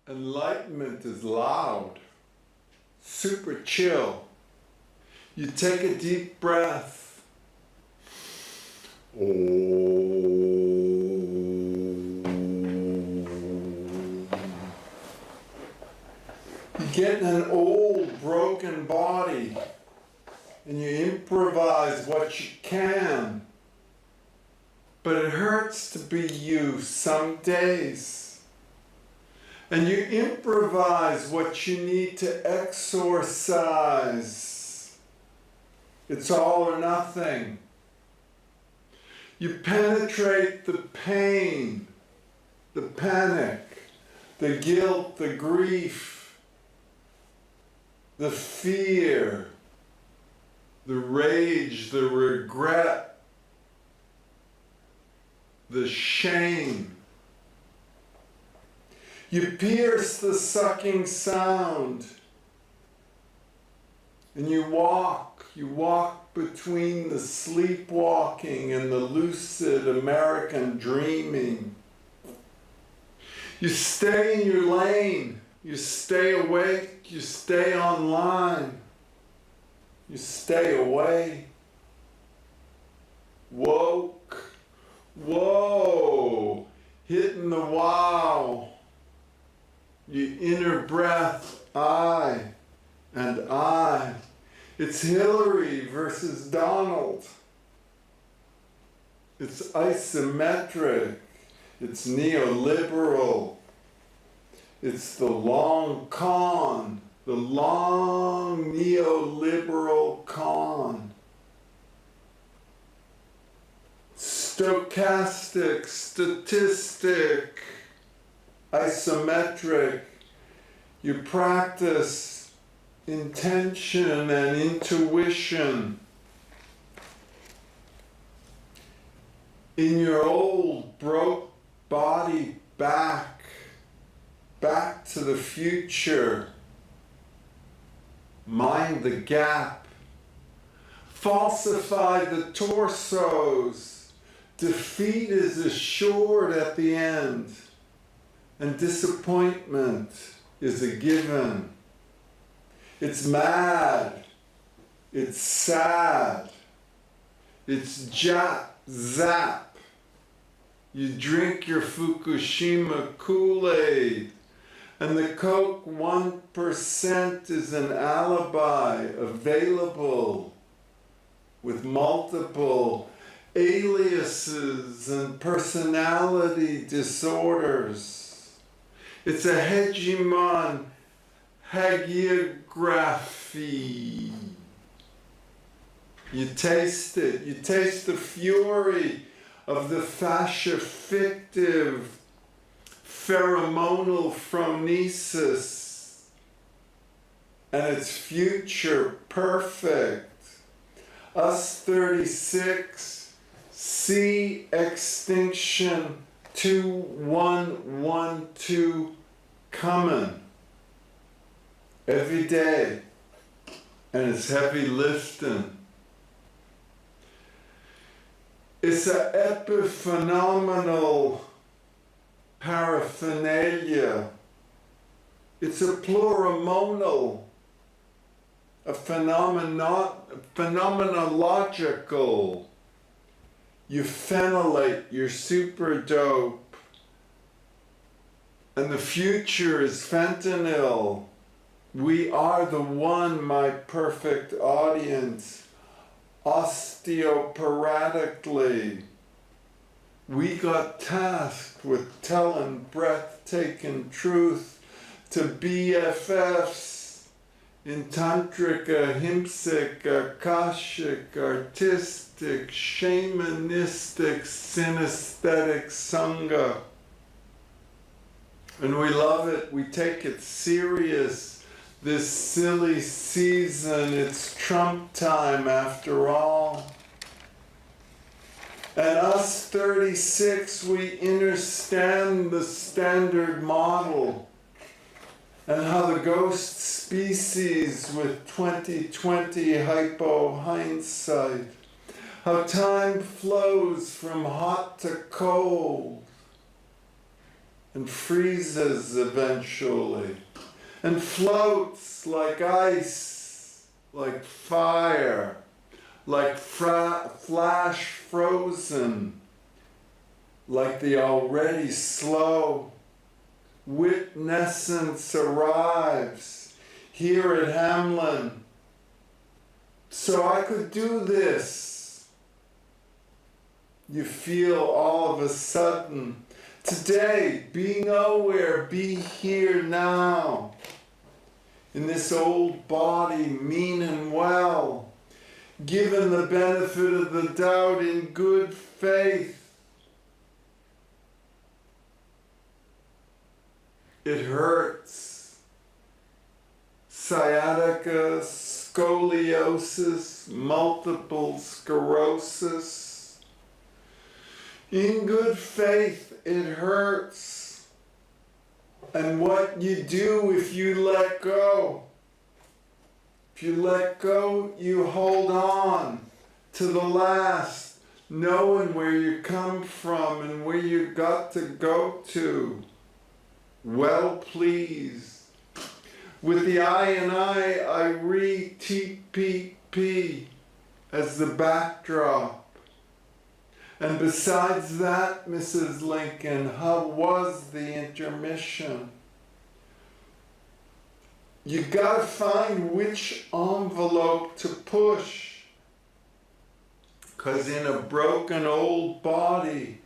Enlightenment is loud, super chill. You take a deep breath. You get in an old, broken body and you improvise what you can. But it hurts to be you some days. And you improvise what you need to exorcise. It's all or nothing. You penetrate the pain, the panic, the guilt, the grief, the fear, the rage, the regret, the shame. You pierce the sucking sound and you walk between the sleepwalking and the lucid American dreaming. You stay in your lane, you stay awake, you stay online, you stay away. Woke, whoa, hitting the wow. You inner breath, I and I. It's Hillary versus Donald. It's isometric. It's neoliberal. It's the long con, the long neoliberal con. Stochastic, statistic, isometric. You practice intention and intuition. In your old broke body back to the future. Mind the gap. Falsify the torsos. Defeat is assured at the end. And disappointment is a given. It's mad. It's sad. It's zap. You drink your Fukushima Kool-Aid. And the Coke 1% is an alibi available with multiple aliases and personality disorders. It's a hegemon hagiography. You taste it. You taste the fury of the fascia-fictive pheromonal phronesis, and its future perfect. Us 36, see extinction 2112 coming every day, and it's heavy lifting. It's an epiphenomenal paraphernalia. It's a plurimonal, a phenomenological. You phenolate, you're super dope. And the future is fentanyl. We are the one, my perfect audience. Osteoparatically. We got tasked with telling breathtaking truth to BFFs in tantrika, himsic, akashic, artistic, shamanistic, synesthetic sangha. And we love it, we take it serious. This silly season, it's Trump time after all. And us 36, we understand the standard model and how the ghost species with 2020 hypo hindsight, how time flows from hot to cold, and freezes eventually, and floats like ice, like fire, like flash frozen, like the already slow witnessance arrives here at Hamlin. So I could do this. You feel all of a sudden, today, be nowhere, be here now. In this old body, mean and well, given the benefit of the doubt in good faith. It hurts. Sciatica, scoliosis, multiple sclerosis. In good faith, it hurts. And what you do if you let go? If you let go, you hold on to the last, knowing where you come from and where you got to go to. Well pleased. With the I and I read TPP as the backdrop. And besides that, Mrs. Lincoln, how was the intermission? You gotta find which envelope to push. 'Cause in a broken old body,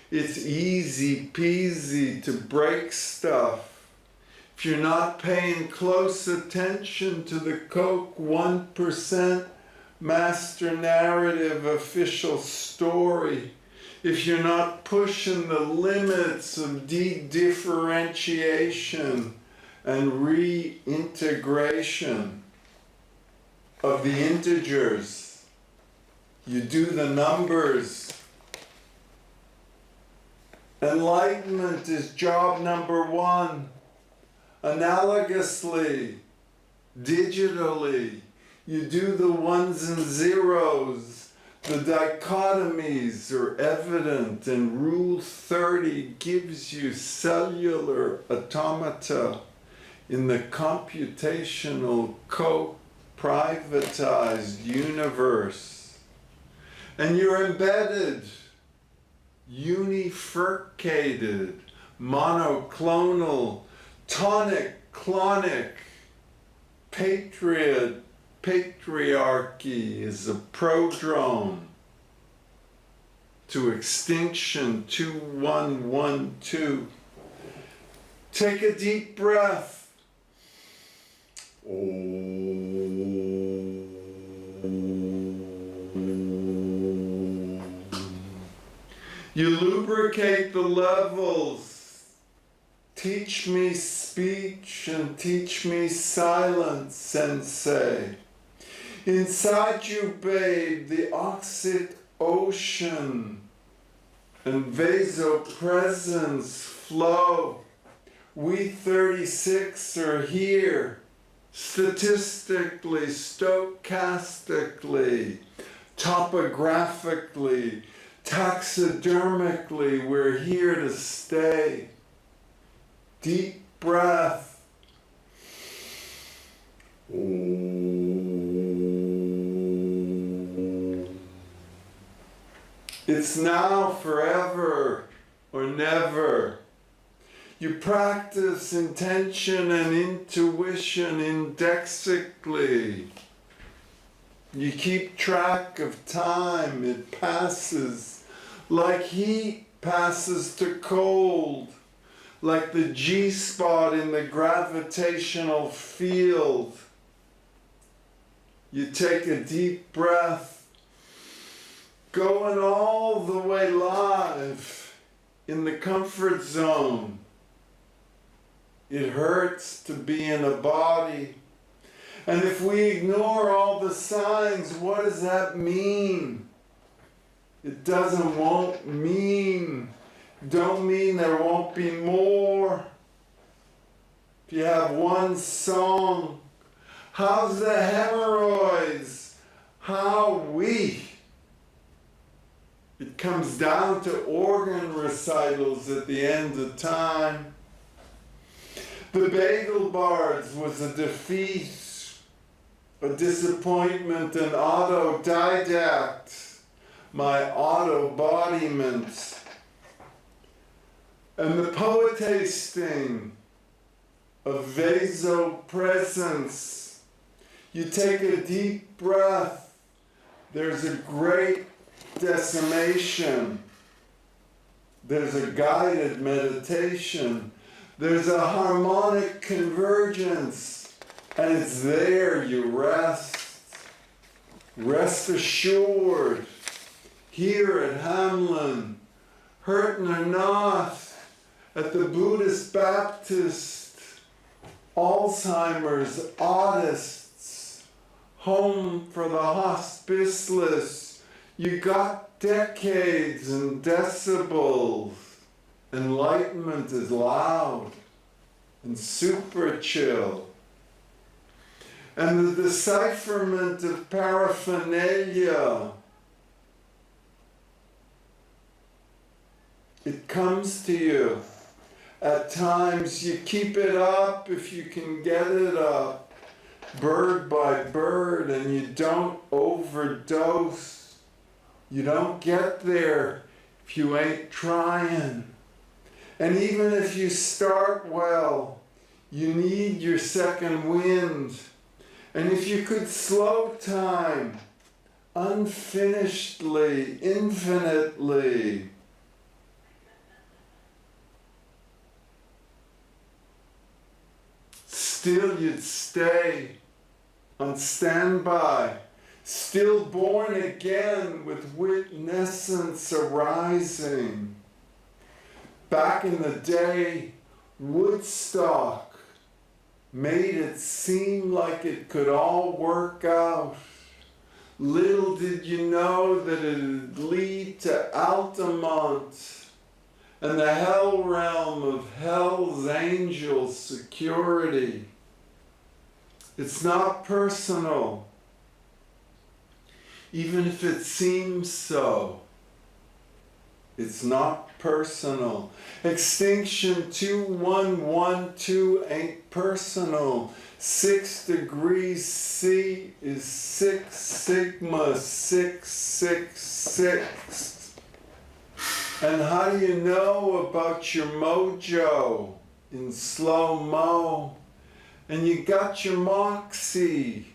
it's easy peasy to break stuff. If you're not paying close attention to the Coke 1% master narrative official story, if you're not pushing the limits of de-differentiation and reintegration of the integers, you do the numbers. Enlightenment is job number one. Analogously, digitally, you do the ones and zeros. The dichotomies are evident, and Rule 30 gives you cellular automata in the computational co-privatized universe. And you're embedded, unifurcated, monoclonal, tonic, clonic, patriarchy is a prodrome to extinction 2112. Take a deep breath. You lubricate the levels. Teach me speech and teach me silence, sensei. Inside you, babe, the oxid ocean and vasopresence flow. We 36 are here, statistically, stochastically, topographically, taxidermically, we're here to stay. Deep breath. It's now, forever, or never. You practice intention and intuition indexically. You keep track of time. It passes like heat passes to cold. Like the G-spot in the gravitational field. You take a deep breath, going all the way live in the comfort zone. It hurts to be in a body. And if we ignore all the signs, what does that mean? It won't mean. Don't mean there won't be more. If you have one song, how's the hemorrhoids? How weak. It comes down to organ recitals at the end of time. The Bagel Bards was a defeat, a disappointment, an autodidact, my auto-bodiment. And the poetasting of vasopresence. You take a deep breath, there's a great decimation, there's a guided meditation, there's a harmonic convergence, and it's there you rest. Rest assured, here at Hamlin, hurting or not, at the Buddhist Baptist, Alzheimer's, artists, home for the hospiceless. You got decades and decibels. Enlightenment is loud and super chill. And the decipherment of paraphernalia, it comes to you. At times you keep it up if you can get it up, bird by bird, and you don't overdose. You don't get there if you ain't trying. And even if you start well, you need your second wind. And if you could slow time, unfinishedly, infinitely, still you'd stay on standby, still born again with witnessance arising. Back in the day, Woodstock made it seem like it could all work out. Little did you know that it'd lead to Altamont and the hell realm of Hell's Angel security. It's not personal, even if it seems so. It's not personal. Extinction 2112 ain't personal. 6 degrees C is 6 sigma 666. And how do you know about your mojo in slow-mo? And you got your moxie.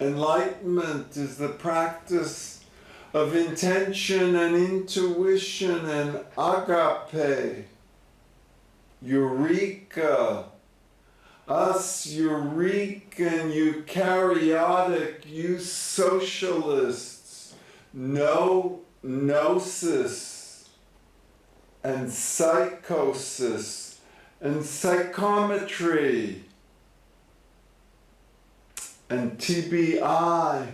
Enlightenment is the practice of intention and intuition and agape. Eureka. Us Eureka and eukaryotic, you socialists. No gnosis and psychosis and psychometry and TBI.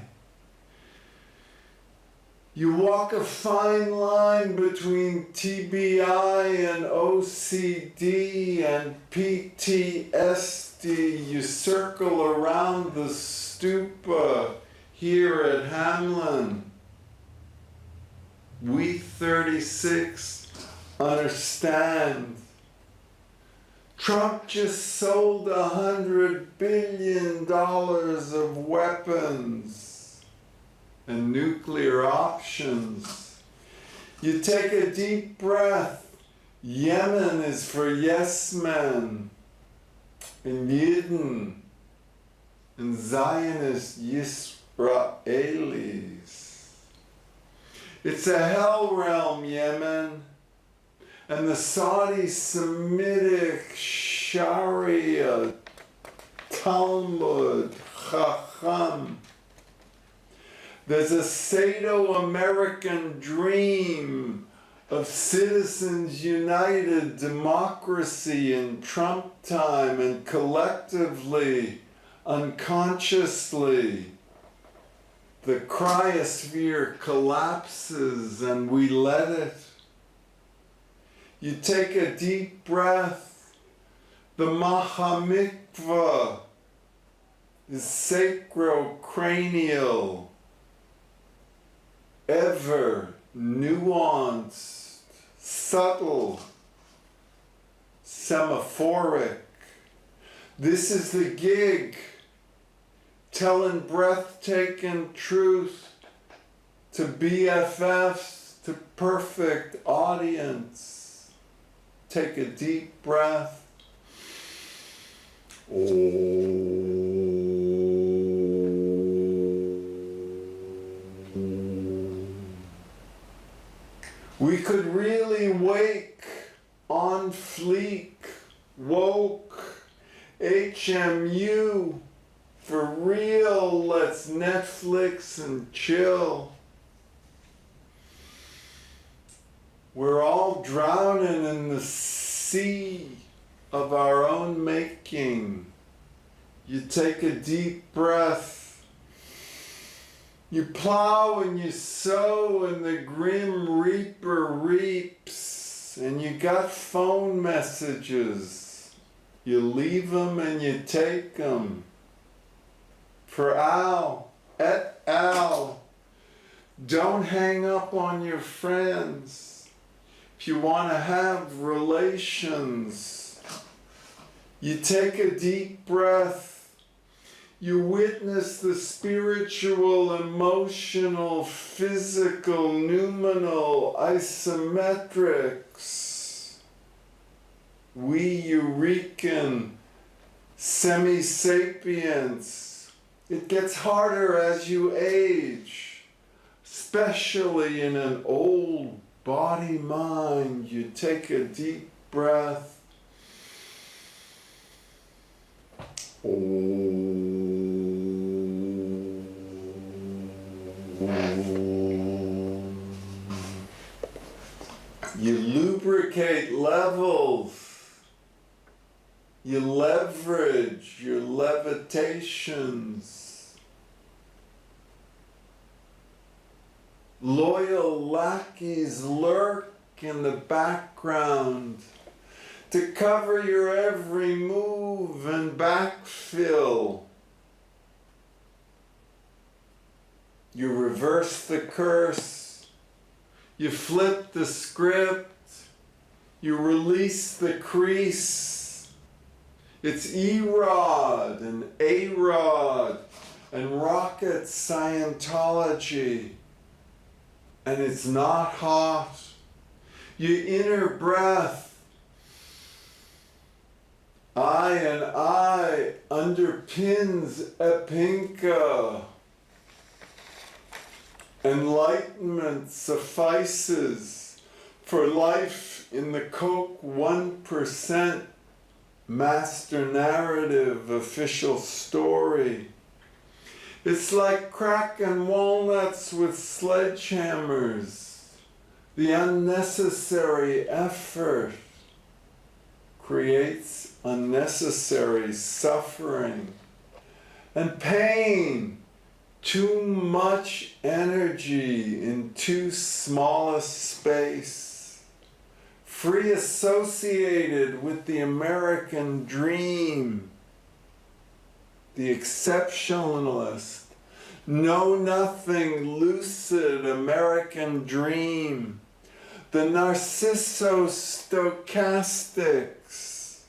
You walk a fine line between TBI and OCD and PTSD. You circle around the stupa here at Hamlin. We 36 understand. Trump just sold $100 billion of weapons and nuclear options. You take a deep breath. Yemen is for yes men, and Yidden, and Zionist Yisraelis. It's a hell realm, Yemen, and the Saudi Semitic Sharia, Talmud, Chacham. There's a Sado-American dream of citizens united, democracy in Trump time, and collectively, unconsciously, the cryosphere collapses and we let it. You take a deep breath. The Mahamikvah is sacrocranial. ever nuanced, subtle, semaphoric. This is the gig, telling breathtaking truth to BFFs, to perfect audience. Take a deep breath. We could really wake, on fleek, woke, HMU, for real, let's Netflix and chill. We're all drowning in the sea of our own making. You take a deep breath. You plow and you sow and the grim reaper reaps, and you got phone messages. You leave them and you take them. For Al, et al. Don't hang up on your friends. If you want to have relations, you take a deep breath. You witness the spiritual, emotional, physical, noumenal isometrics. We Eurekan, semi-sapiens. It gets harder as you age, especially in an old body mind. You take a deep breath. You lubricate levels. You leverage your levitations. Loyal lackeys lurk in the background to cover your every move and backfill. You reverse the curse. You flip the script. You release the crease. It's E-Rod and A-Rod and rocket Scientology. And it's not hot. Your inner breath. I and I underpins epinka. Enlightenment suffices for life in the Coke 1% master narrative official story. It's like cracking walnuts with sledgehammers. The unnecessary effort creates unnecessary suffering and pain. Too much energy in too small a space. Free associated with the American dream. The exceptionalist, know-nothing, lucid American dream. The narcisso-stochastics.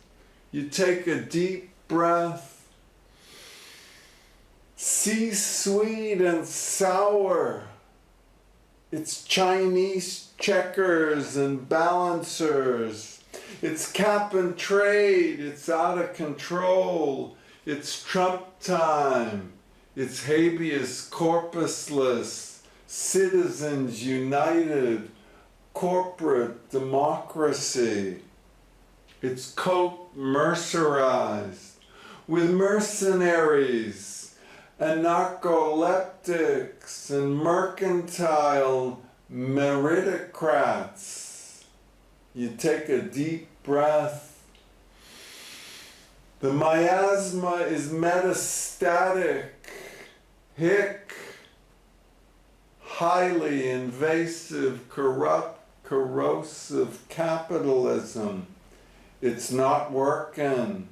You take a deep breath. See sweet and sour. It's Chinese checkers and balancers. It's cap and trade. It's out of control. It's Trump time. It's habeas corpusless. Citizens united. Corporate democracy. It's Coke mercerized. With mercenaries and narcoleptics and mercantile meritocrats. You take a deep breath. The miasma is metastatic, hic, highly invasive, corrupt, corrosive capitalism. It's not working.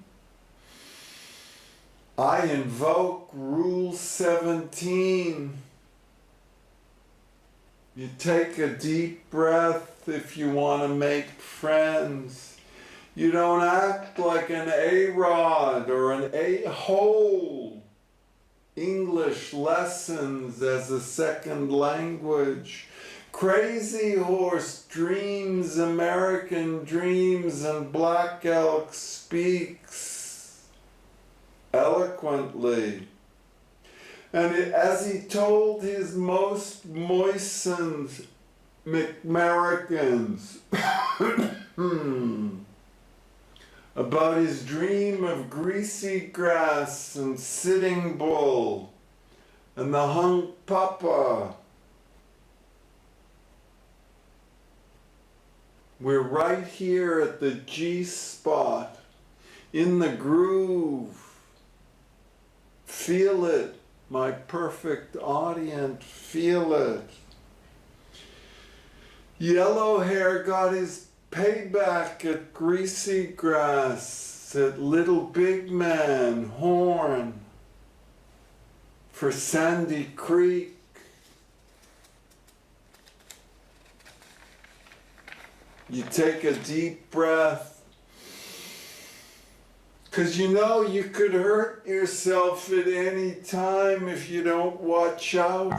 I invoke Rule 17. You take a deep breath if you want to make friends. You don't act like an A-Rod or an A-hole. English lessons as a second language. Crazy Horse dreams American dreams, and Black Elk speaks eloquently. And as he told his most moistened Americans about his dream of greasy grass and Sitting Bull and the hung papa, we're right here at the G spot, in the groove. Feel it, my perfect audience, feel it. Yellow Hair got his payback at Greasy Grass, at Little Big Man, Horn, for Sandy Creek. You take a deep breath, because you know you could hurt yourself at any time if you don't watch out,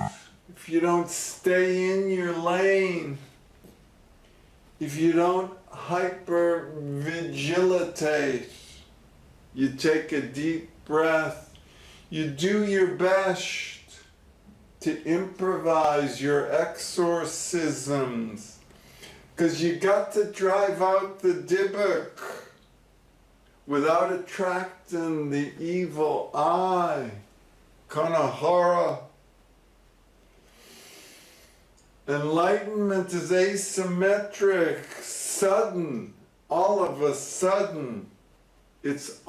if you don't stay in your lane, if you don't hyper-vigilitate. You take a deep breath, you do your best to improvise your exorcisms, because you got to drive out the Dybbuk without attracting the evil eye, Kanahara. Enlightenment is asymmetric, sudden, all of a sudden. It's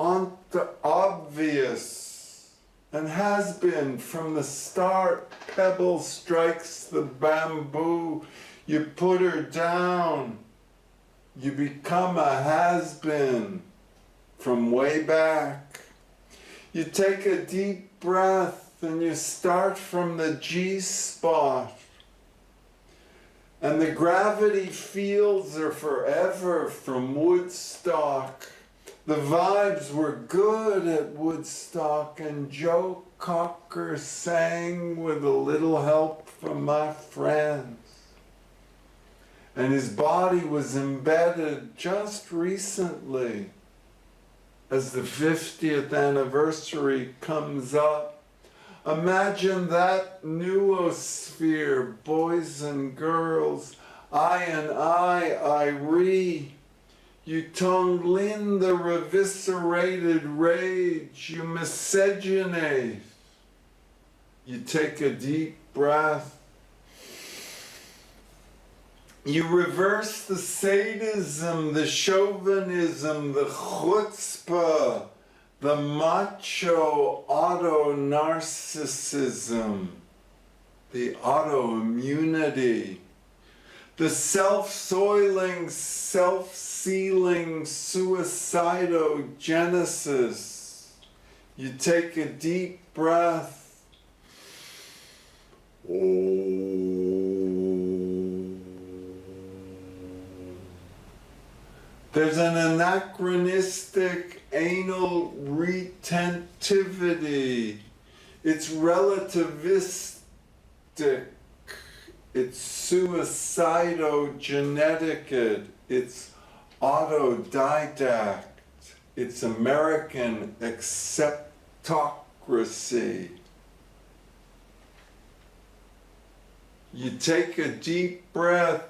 obvious, and has been from the start. Pebble strikes the bamboo, you put her down, you become a has-been from way back. You take a deep breath and you start from the G spot. And the gravity fields are forever from Woodstock. The vibes were good at Woodstock, and Joe Cocker sang with a little help from my friends. And his body was embedded just recently, as the 50th anniversary comes up. Imagine that noosphere, boys and girls, I and I re. You Tonglin the reviscerated rage, you miscegenate. You take a deep breath. You reverse the sadism, the chauvinism, the chutzpah, the macho auto-narcissism, the autoimmunity, the self-soiling, self-sealing suicidogenesis. You take a deep breath. There's an anachronistic anal retentivity. It's relativistic. It's suicidogenetic. It's autodidact. It's American acceptocracy. You take a deep breath.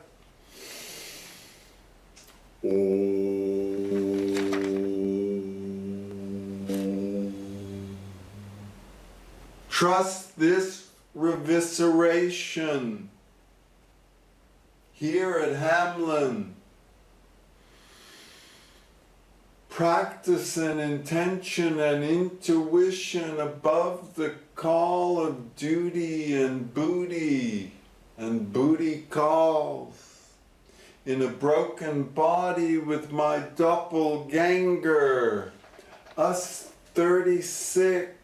Trust this revisceration. Here at Hamlin, practice an intention and intuition above the call of duty and booty calls. In a broken body with my doppelganger, us 36,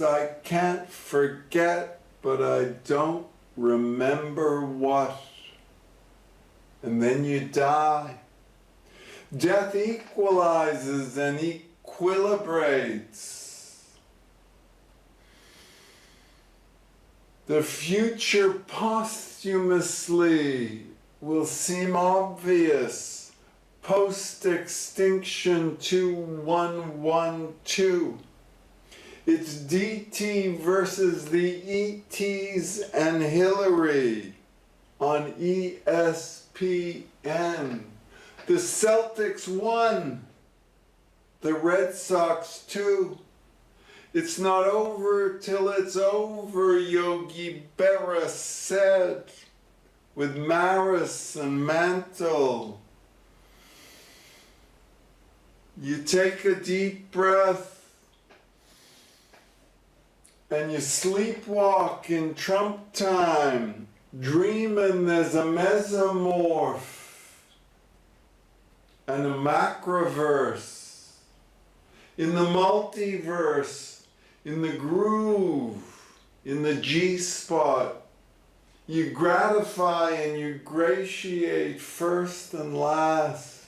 I can't forget, but I don't remember what, and then you die. Death equalizes and equilibrates. The future posthumously will seem obvious post-extinction 2112. It's DT versus the ETs and Hillary on ESPN. The Celtics won, the Red Sox too. It's not over till it's over, Yogi Berra said, with Maris and Mantle. You take a deep breath and you sleepwalk in Trump time, dreaming there's a mesomorph and a macroverse, in the multiverse, in the groove, in the G-spot. You gratify and you gratiate first and last.